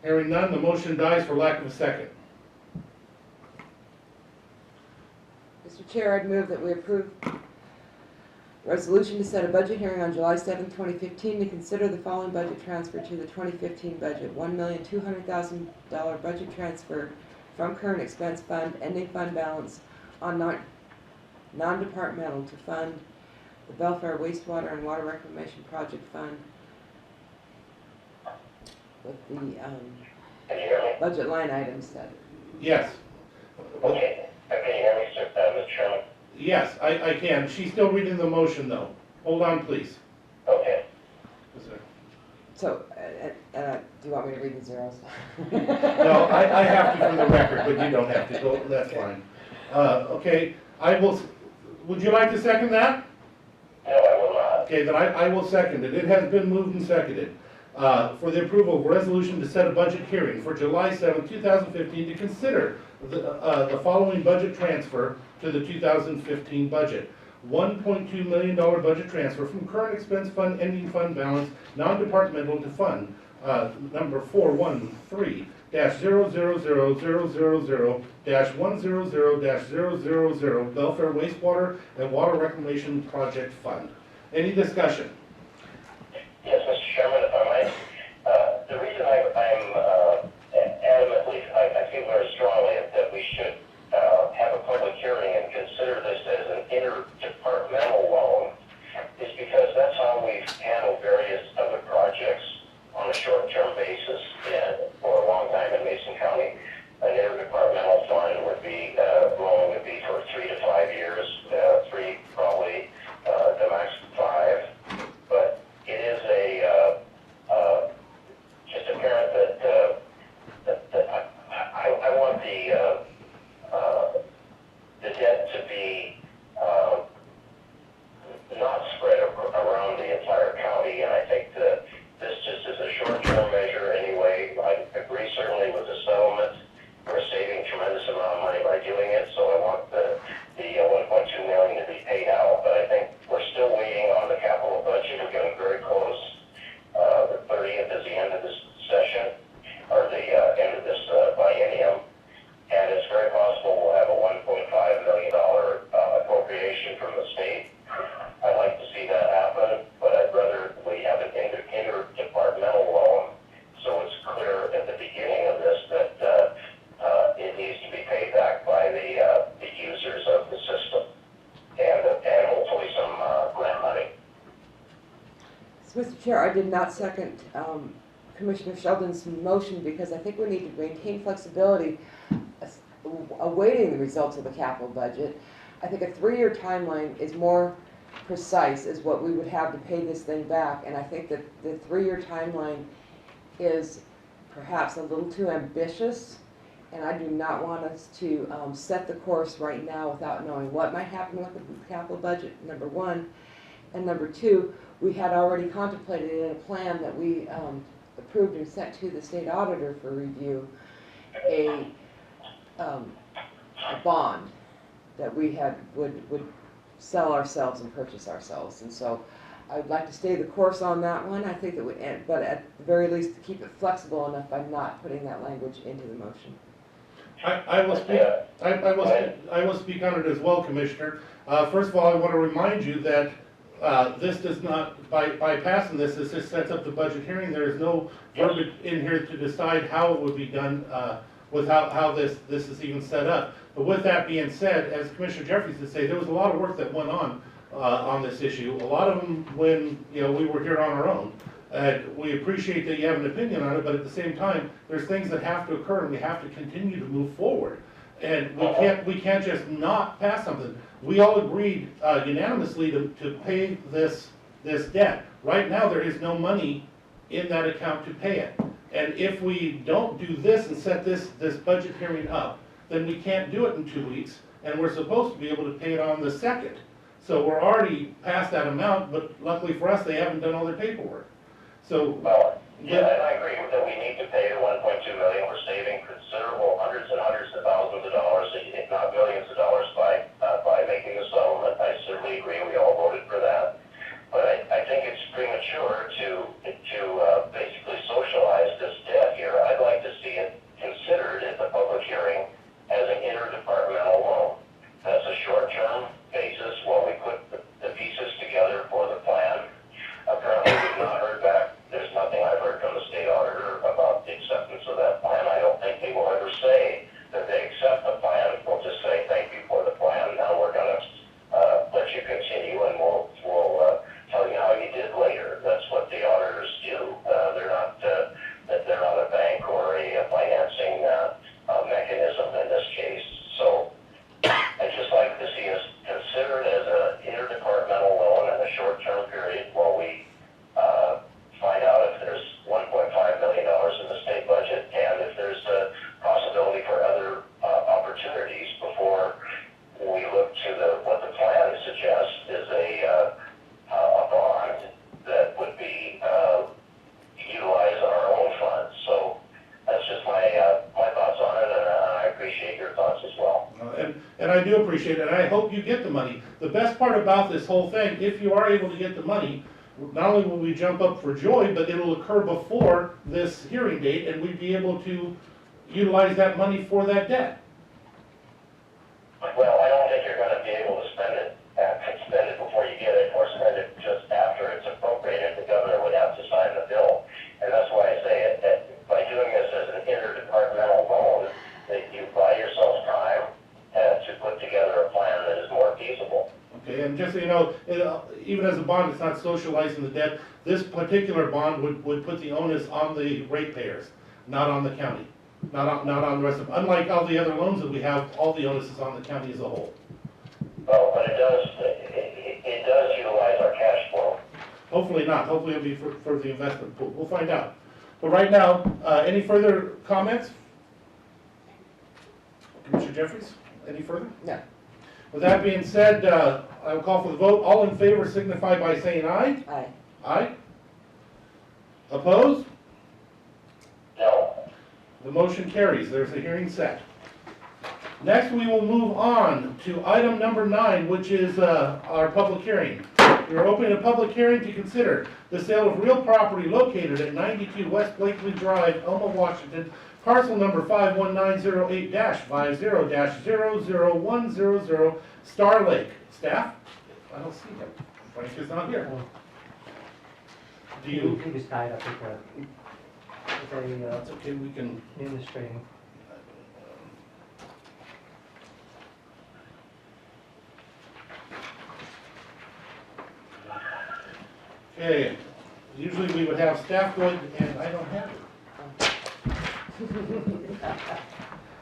Hearing none, the motion dies for lack of a second. Mr. Chair, I'd move that we approve resolution to set a budget hearing on July 7, 2015 to consider the following budget transfer to the 2015 budget. $1,200,000 budget transfer from current expense fund, ending fund balance on non-departmental to fund the welfare, wastewater, and water reclamation project fund with the Can you hear me? budget line items set. Yes. Okay. Can you hear me, Mr. Chairman? Yes, I can. She's still reading the motion, though. Hold on, please. Okay. So, do you want me to read the zeros? No, I have to for the record, but you don't have to. Go. That's fine. Okay, I will. Would you like to second that? No, I will not. Okay, then I will second it. It has been moved and seconded for the approval of a resolution to set a budget hearing for July 7, 2015 to consider the following budget transfer to the 2015 budget. $1.2 million budget transfer from current expense fund, ending fund balance, non-departmental to fund number 413 000-100-000 Welfare Wastewater and Water Reclamation Project Fund. Any discussion? Yes, Mr. Chairman, if I might. The reason I'm adamantly, I feel very strongly that we should have a public hearing and consider this as an interdepartmental loan is because that's how we've handled various other projects on a short-term basis. And for a long time in Mason County, an interdepartmental fund would be, loan would be for 3 to 5 years, 3 probably, the max 5. But it is just apparent that I want the debt to be not spread around the entire county, and I think that this just is a short-term measure anyway. I agree certainly with the settlement. We're saving tremendous amount of money by doing it, so I want the 1.2 million to be paid out, but I think we're still waiting on the capital budget. We're getting very close. The 30th is the end of this session, or the end of this biennium, and it's very possible we'll have a $1.5 million appropriation from the state. I'd like to see that happen, but I'd rather we have an interdepartmental loan, so it's clear at the beginning of this that it needs to be paid back by the users of the system, and hopefully some grant money. So, Mr. Chair, I did not second Commissioner Sheldon's motion because I think we need to maintain flexibility awaiting the results of the capital budget. I think a 3-year timeline is more precise is what we would have to pay this thing back, and I think that the 3-year timeline is perhaps a little too ambitious, and I do not want us to set the course right now without knowing what might happen with the capital budget, number one, and number two, we had already contemplated in a plan that we approved and sent to the state auditor for review a bond that we would sell ourselves and purchase ourselves. And so I'd like to stay the course on that one. I think that would end, but at the very least to keep it flexible enough by not putting that language into the motion. I will speak on it as well, Commissioner. First of all, I want to remind you that this does not, by passing this just sets up the budget hearing. There is no verbiage in here to decide how it would be done with how this is even set up. But with that being said, as Commissioner Jeffries would say, there was a lot of work that went on this issue. A lot of them when we were here on our own. We appreciate that you have an opinion on it, but at the same time, there's things that have to occur, and we have to continue to move forward. And we can't just not pass something. We all agreed unanimously to pay this debt. Right now, there is no money in that account to pay it. And if we don't do this and set this budget hearing up, then we can't do it in 2 weeks, and we're supposed to be able to pay it on the 2nd. So we're already past that amount, but luckily for us, they haven't done all their paperwork. So, well, yeah, and I agree that we need to pay the 1.2 million. We're saving considerable hundreds and hundreds of thousands of dollars, if not millions of dollars, by making the settlement. I certainly agree. We all voted for that. But I think it's premature to basically socialize this debt here. I'd like to see it considered at the public hearing as an interdepartmental loan. That's a short-term basis while we put the pieces together for the plan. Apparently, we've not heard back. There's nothing I've heard from the state auditor about the acceptance of that plan. I don't think they will ever say that they accept the plan. We'll just say thank you for the plan. Now we're going to let you continue, and we'll tell you how you did later. That's what the auditors do. They're not a bank or a financing mechanism in this case. So I'd just like to see us consider it as an interdepartmental loan in a short-term period while we find out if there's $1.5 million in the state budget and if there's a possibility for other opportunities before we look to what the plan suggests is a bond that would be utilize our own funds. So that's just my thoughts on it, and I appreciate your thoughts as well. And I do appreciate it, and I hope you get the money. The best part about this whole thing, if you are able to get the money, not only will we jump up for joy, but it'll occur before this hearing date, and we'd be able to utilize that money for that debt. Well, I don't think you're gonna be able to spend it before you get it, or spend it just after it's appropriated. The governor would have to sign the bill. And that's why I say it, that by doing this as an interdepartmental loan, that you buy yourself time to put together a plan that is more feasible. Okay, and just so you know, even as a bond, it's not socializing the debt. This particular bond would put the onus on the ratepayers, not on the county, not on the rest of them. Unlike all the other loans that we have, all the onus is on the county as a whole. Well, but it does utilize our cash flow. Hopefully not. Hopefully it'll be for the investment pool. We'll find out. But right now, any further comments? Commissioner Jeffries, any further? No. With that being said, I will call for the vote. All in favor signify by saying aye. Aye. Aye. Opposed? No. The motion carries. There's a hearing set. Next, we will move on to item number 9, which is our public hearing. We are opening a public hearing to consider the sale of real property located at 92 West Blakely Drive, Elma, Washington, parcel number 51908-50-00100, Star Lake. Staff? I don't see him. Frank is not here. Do you? He was tied up with That's okay, we can. administrating. Okay, usually we would have staff go in, and I don't have it.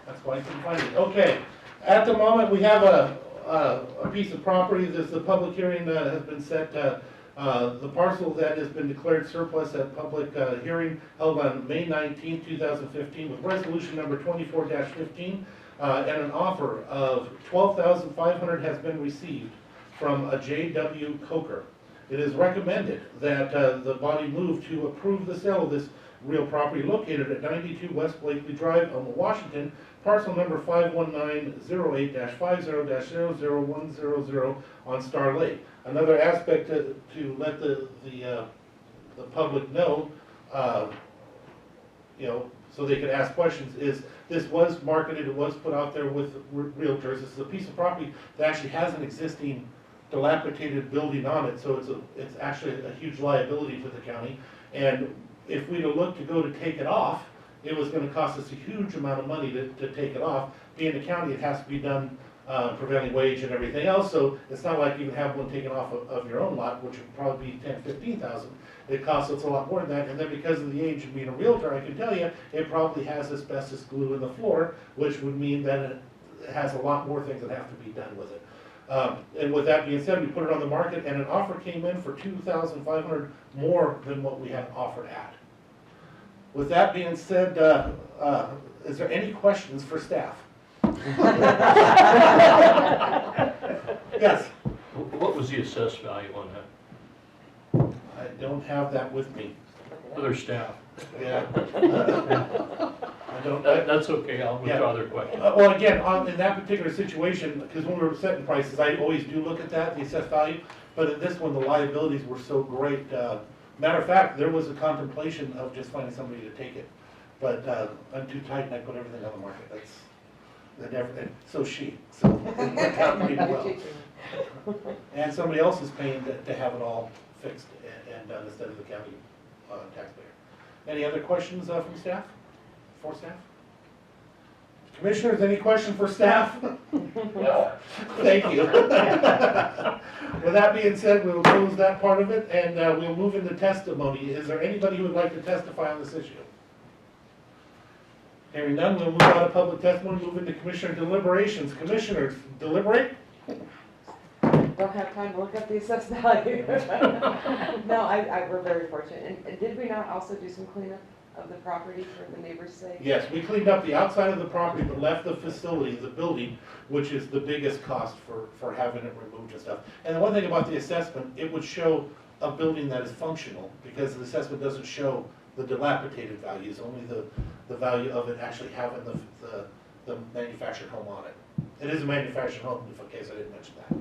That's why I couldn't find it. Okay, at the moment, we have a piece of property. This, the public hearing has been set. The parcel that has been declared surplus at public hearing held on May 19, 2015 with resolution number 24-15 and an offer of $12,500 has been received from a J.W. Coker. It is recommended that the body move to approve the sale of this real property located at 92 West Blakely Drive, Elma, Washington, parcel number 51908-50-00100 on Star Lake. Another aspect to let the public know, so they could ask questions, is this was marketed, it was put out there with realtors. This is a piece of property that actually has an existing dilapidated building on it, so it's actually a huge liability to the county. And if we'd have looked to go to take it off, it was gonna cost us a huge amount of money to take it off. Being the county, it has to be done prevailing wage and everything else, so it's not like you can have one taken off of your own lot, which would probably be $10,000-15,000. It costs us a lot more than that, and then because of the age of being a realtor, I can tell you, it probably has asbestos glue in the floor, which would mean that it has a lot more things that have to be done with it. And with that being said, we put it on the market, and an offer came in for $2,500 more than what we had offered at. With that being said, is there any questions for staff? Yes? What was the assessed value on that? I don't have that with me. Other staff? Yeah. I don't. That's okay, I'll withdraw their question. Well, again, in that particular situation, because when we were setting prices, I always do look at that, the assessed value, but in this one, the liabilities were so great. Matter of fact, there was a contemplation of just finding somebody to take it, but I'm too tight and I put everything on the market. And so she, so it worked out pretty well. And somebody else is paying to have it all fixed and done instead of the county taxpayer. Any other questions from staff? For staff? Commissioners, any question for staff? No. Thank you. With that being said, we will close that part of it, and we'll move into testimony. Is there anybody who would like to testify on this issue? Hearing none, we'll move out of public testimony, move into commissioner deliberations. Commissioners, deliberate? Don't have time to look up the assessed value. No, we're very fortunate. And did we not also do some cleanup of the property for the neighbors' sake? Yes, we cleaned up the outside of the property, but left the facility, the building, which is the biggest cost for having it removed and stuff. And the one thing about the assessment, it would show a building that is functional, because the assessment doesn't show the dilapidated values, only the value of it actually having the manufactured home on it. It is a manufactured home, in case I didn't mention that.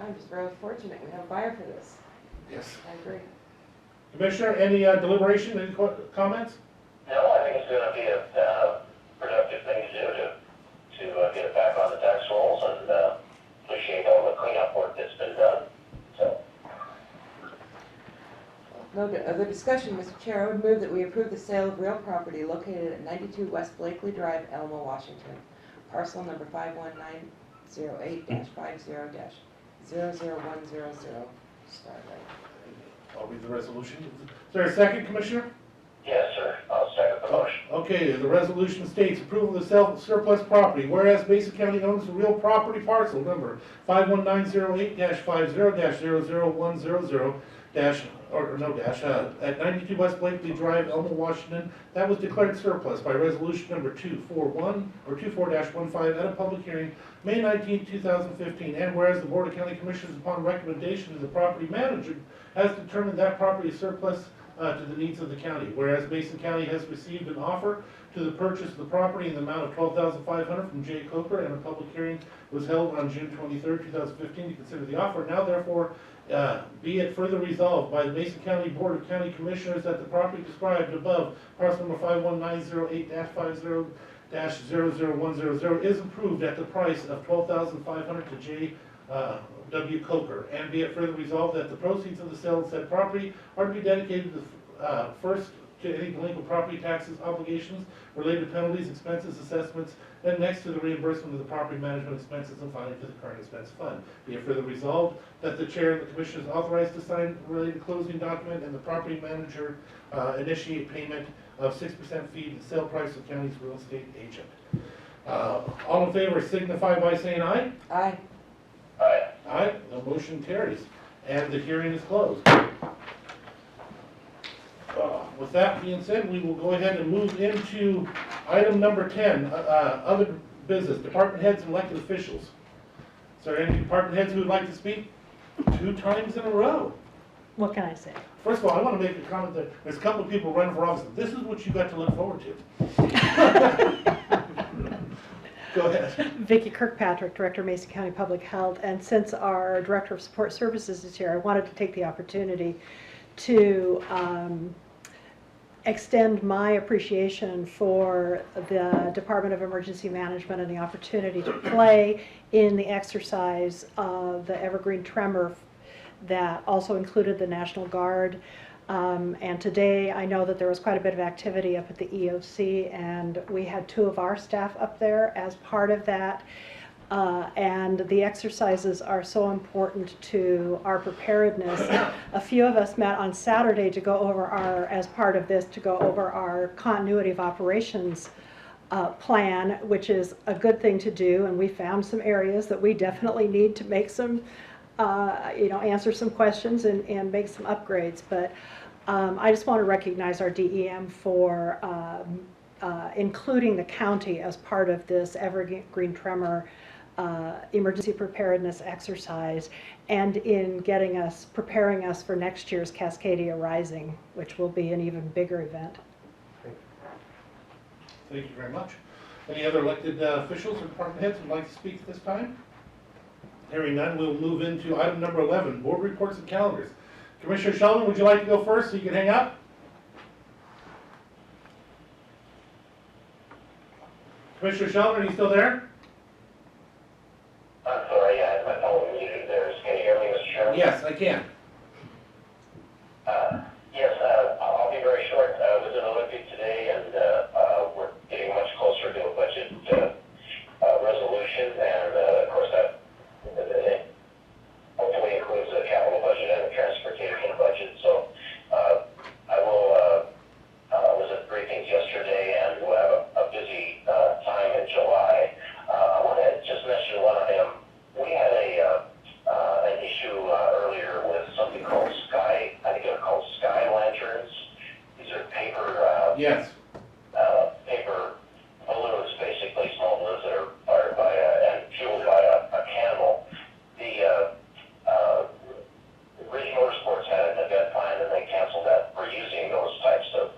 I'm just very fortunate. We have a buyer for this. Yes. I agree. Commissioner, any deliberation, any comments? No, I think it's gonna be a productive thing to do to get it back on the tax rolls, and appreciate all the cleanup work that's been done, so. No other discussion, Mr. Chair. I would move that we approve the sale of real property located at 92 West Blakely Drive, Elmo, Washington. Parcel number 51908-50-00100, Starlight. I'll read the resolution. Is there a second, Commissioner? Yes, sir, I'll second the motion. Okay, the resolution states approval of the sale of surplus property, whereas Mason County owns the real property parcel number 51908-50-00100- at 92 West Blakely Drive, Elmo, Washington, that was declared surplus by resolution number 24-15 at a public hearing, May 19, 2015, and whereas the Board of County Commissioners, upon recommendation of the property manager, has determined that property is surplus to the needs of the county. Whereas Mason County has received an offer to the purchase of the property in the amount of $12,500 from Jay Coker, and a public hearing was held on June 23, 2015 to consider the offer. Now therefore, be it further resolved by the Mason County Board of County Commissioners that the property described above, parcel number 51908-50-00100, is approved at the price of $12,500 to J. W. Coker, and be it further resolved that the proceeds of the sale of said property are to be dedicated to first to any delinquent property taxes, obligations, related penalties, expenses, assessments, and next to the reimbursement of the property management expenses and finally to the current expense fund. Be it further resolved that the chair and the commission is authorized to sign related closing document and the property manager initiate payment of 6% fee to the sale price of county's real estate agent. All in favor signify by saying aye. Aye. Aye. Aye, the motion carries, and the hearing is closed. With that being said, we will go ahead and move into item number 10, other business, department heads and elected officials. Is there any department heads who would like to speak 2 times in a row? What can I say? First of all, I want to make a comment that there's a couple of people running for office. This is what you got to look forward to. Go ahead. Vicki Kirkpatrick, Director, Mason County Public Health, and since our Director of Support Services is here, I wanted to take the opportunity to extend my appreciation for the Department of Emergency Management and the opportunity to play in the exercise of the Evergreen Tremor that also included the National Guard. And today I know that there was quite a bit of activity up at the EOC, and we had 2 of our staff up there as part of that. And the exercises are so important to our preparedness. A few of us met on Saturday to go over as part of this, to go over our continuity of operations plan, which is a good thing to do. And we found some areas that we definitely need to make some, answer some questions and make some upgrades. But I just want to recognize our DEM for including the county as part of this Evergreen Tremor emergency preparedness exercise, and in preparing us for next year's Cascadia Rising, which will be an even bigger event. Thank you very much. Any other elected officials or department heads who would like to speak at this time? Hearing none, we'll move into item number 11, board reports and calendars. Commissioner Sheldon, would you like to go first so you can hang up? Commissioner Sheldon, are you still there? I'm sorry, I had my phone muted there. Can you hear me, Mr. Chairman? Yes, I can. Yes, I'll be very short. I was in Olympic today, and we're getting much closer to a budget resolution, and of course that hopefully includes a capital budget and a transportation budget. So I was at briefings yesterday, and we'll have a busy time in July. I want to just mention one item. We had an issue earlier with something called Sky, I think they're called Sky Lanterns. These are paper, Yes. paper balloons, basically small balloons that are fired by and fueled by a candle. The Ridge Motorsports had an event planned, and they canceled that for using those types of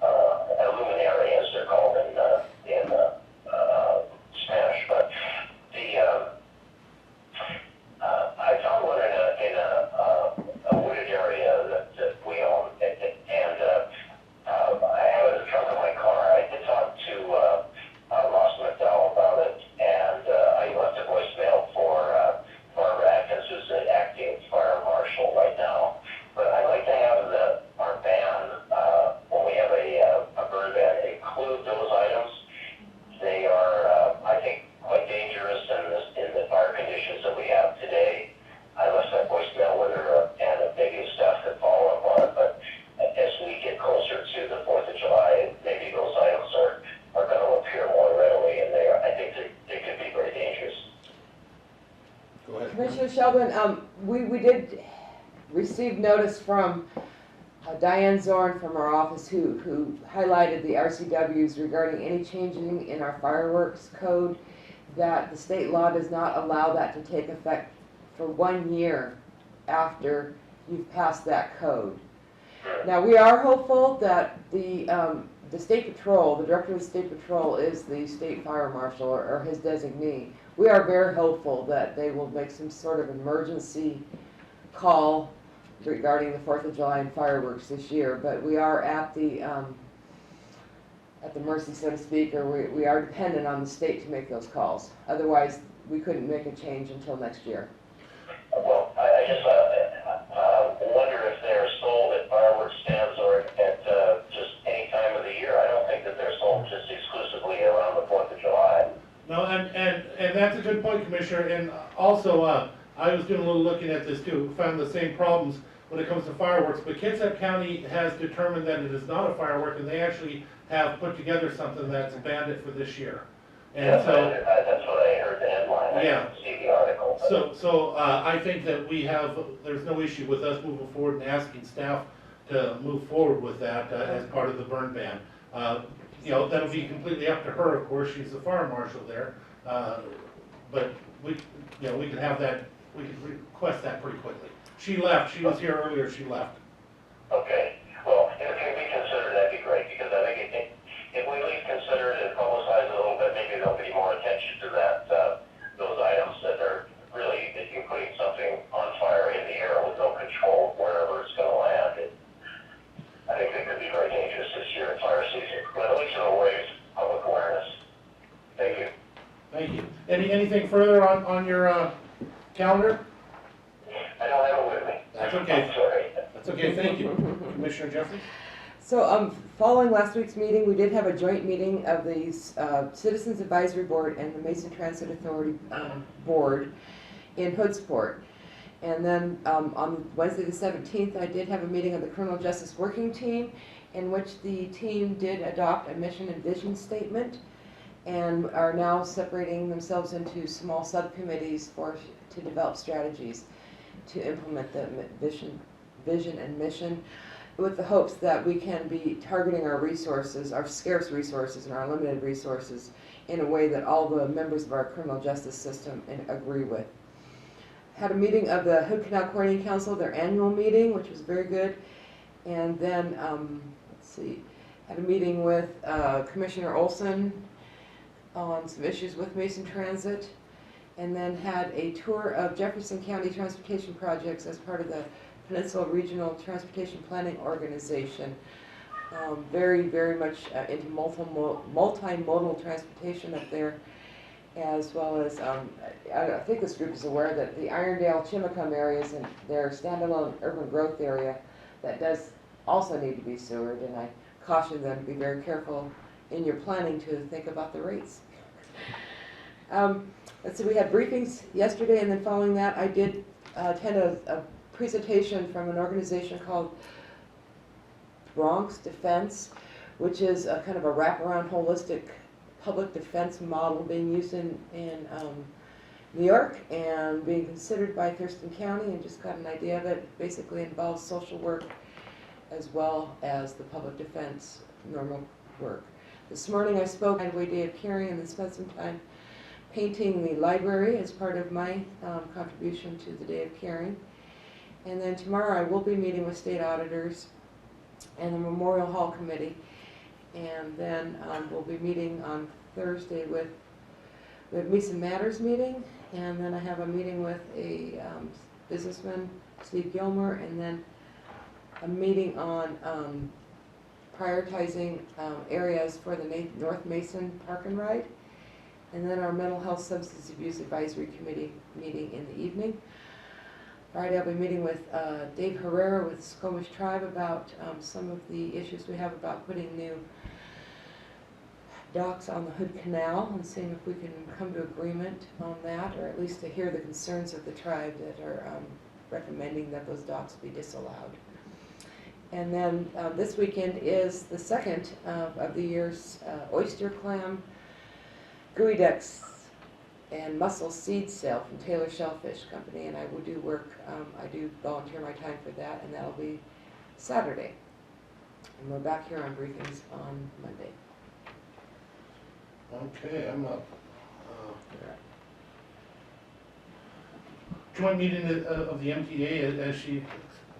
luminaire, as they're called in Spanish. But I found one in a wooded area that we own, and I have a Go ahead. Commissioner Sheldon, we did receive notice from Diane Zorn from our office who highlighted the RCWs regarding any changing in our fireworks code, that the state law does not allow that to take effect for 1 year after you've passed that code. Now, we are hopeful that the state patrol, the director of the state patrol is the state fire marshal or his designee. We are very hopeful that they will make some sort of emergency call regarding the 4th of July and fireworks this year, but we are at the mercy, so to speak, or we are dependent on the state to make those calls. Otherwise, we couldn't make a change until next year. Well, I just wonder if they're sold at fireworks stands or at just any time of the year. I don't think that they're sold just exclusively around the 4th of July. No, and that's a good point, Commissioner, and also, I was doing a little looking at this too, found the same problems when it comes to fireworks, but Kitsap County has determined that it is not a firework, and they actually have put together something that's banned it for this year. And That's so, what I heard the headline. I Yeah. didn't see the article. But so I think that there's no issue with us moving forward and asking staff to move forward with that as part of the burn ban. You know, that'll be completely up to her, of course, she's the fire marshal there, but we can have that, we can request that pretty quickly. She left, she was here earlier, she left. Okay, well, if it can be considered, that'd be great, because I think if we at least consider it and publicize it a little bit, maybe there'll be more attention to that, those items that are really, if you're putting something on fire in the air with no control wherever it's gonna land, I think it could be very dangerous this year in fire season, but at least it'll raise public awareness. Thank you. Thank you. Anything further on your calendar? I don't have it with me. That's okay. I'm sorry. That's okay, thank you. Commissioner Jeffries? So, following last week's meeting, we did have a joint meeting of the Citizens Advisory Board and the Mason Transit Authority Board in Hoodsport. And then on Wednesday the 17th, I did have a meeting of the Criminal Justice Working Team, in which the team did adopt a mission and vision statement and are now separating themselves into small subcommittees to develop strategies to implement the vision and mission, with the hopes that we can be targeting our resources, our scarce resources and our limited resources in a way that all the members of our criminal justice system agree with. Had a meeting of the Hood Canal Coordinating Council, their annual meeting, which was very good. And then, let's see, had a meeting with Commissioner Olson on some issues with Mason Transit. And then had a tour of Jefferson County transportation projects as part of the Peninsula Regional Transportation Planning Organization. Very, very much into multimodal transportation up there, as well as, I think this group is aware that the Irondale, Chimacum areas and their standalone urban growth area, that does also need to be sewered, and I caution them to be very careful in your planning to think about the rates. Let's see, we had briefings yesterday, and then following that, I did attend a presentation from an organization called Bronx Defense, which is a kind of a wraparound holistic public defense model being used in New York and being considered by Thurston County, and just got an idea of it. Basically involves social work as well as the public defense normal work. This morning I spoke at a day of caring and then spent some time painting the library as part of my contribution to the Day of Caring. And then tomorrow I will be meeting with state auditors and the Memorial Hall Committee. And then we'll be meeting on Thursday with Mason Matters meeting. And then I have a meeting with a businessman, Steve Gilmer, and then a meeting on prioritizing areas for the North Mason Park and Ride. And then our Mental Health Substance Abuse Advisory Committee meeting in the evening. Friday I'll be meeting with Dave Herrera with Skomish Tribe about some of the issues we have about putting new docks on the Hood Canal and seeing if we can come to agreement on that, or at least to hear the concerns of the tribe that are recommending that those docks be disallowed. And then this weekend is the second of the year's oyster clam Gooey Ducks and mussel seed sale from Taylor Shellfish Company, and I will do work, I do volunteer my time for that, and that'll be Saturday. And we're back here on briefings on Monday. Okay, I'm up. Joint meeting of the MTA, as she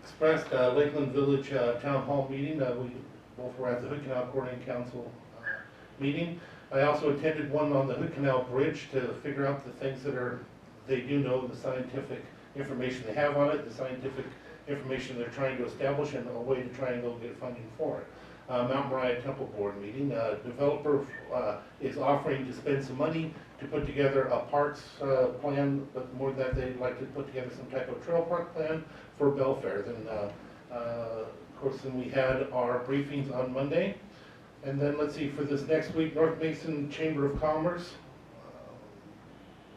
expressed, Lakeland Village Town Hall meeting. We both were at the Hood Canal Coordinating Council meeting. I also attended one on the Hood Canal Bridge to figure out the things that they do know, the scientific information they have on it, the scientific information they're trying to establish, and a way to try and go get funding for it. Mount Moriah Temple Board meeting. Developer is offering to spend some money to put together a parks plan, but more than that, they'd like to put together some type of trail park plan for Belfair. Then, of course, then we had our briefings on Monday. And then, let's see, for this next week, North Mason Chamber of Commerce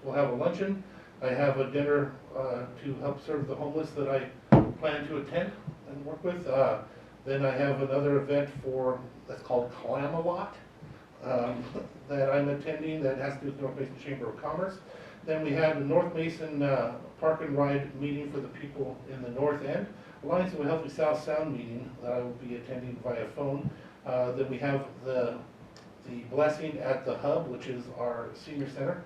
will have a luncheon. I have a dinner to help serve the homeless that I plan to attend and work with. Then I have another event that's called Clam-A-Lot that I'm attending that has to do with North Mason Chamber of Commerce. Then we had the North Mason Park and Ride meeting for the people in the north end. Alliance of a Healthy South Sound meeting that I will be attending via phone. Then we have the blessing at the Hub, which is our senior center.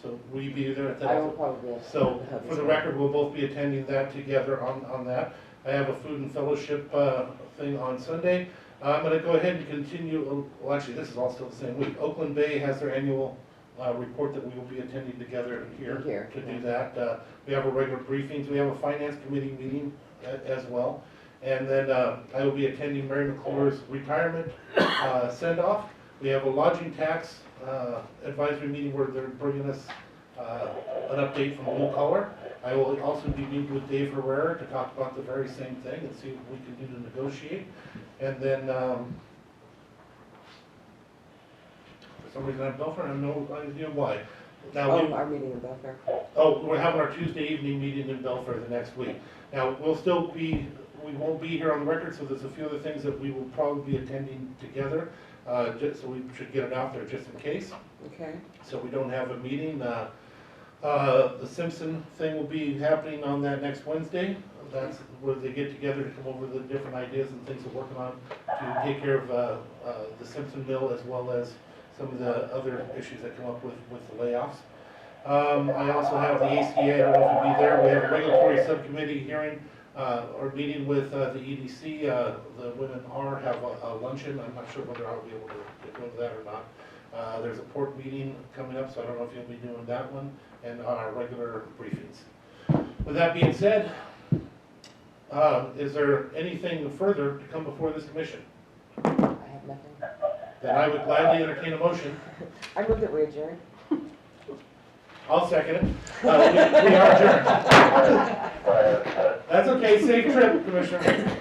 So will you be there at that? I will probably. So for the record, we'll both be attending that together on that. I have a food and fellowship thing on Sunday. I'm going to go ahead and continue. Well, actually, this is all still the same week. Oakland Bay has their annual report that we will be attending together here to do that. We have our regular briefings. We have a finance committee meeting as well. And then I will be attending Mary McClure's retirement send-off. We have a lodging tax advisory meeting where they're bringing us an update from Blue Collar. I will also be meeting with Dave Herrera to talk about the very same thing and see what we can do to negotiate. And then, for some reason I'm Belfair, I have no idea why. Now, our meeting in Belfair. Oh, we're having our Tuesday evening meeting in Belfair the next week. Now, we won't be here on the record, so there's a few other things that we will probably be attending together. So we should get it out there just in case. Okay. So we don't have a meeting. The Simpson thing will be happening on that next Wednesday. That's where they get together to come over the different ideas and things they're working on to take care of the Simpson mill, as well as some of the other issues that come up with the layoffs. I also have the ACA, I don't know if you'll be there. We have a regulatory subcommittee hearing or meeting with the EDC. The women have a luncheon. I'm not sure whether I'll be able to go to that or not. There's a port meeting coming up, so I don't know if you'll be doing that one, and our regular briefings. With that being said, is there anything further to come before this commission? I have nothing. Then I would gladly entertain a motion. I move that we adjourn. I'll second it. We are adjourned. That's okay, safe trip, Commissioner.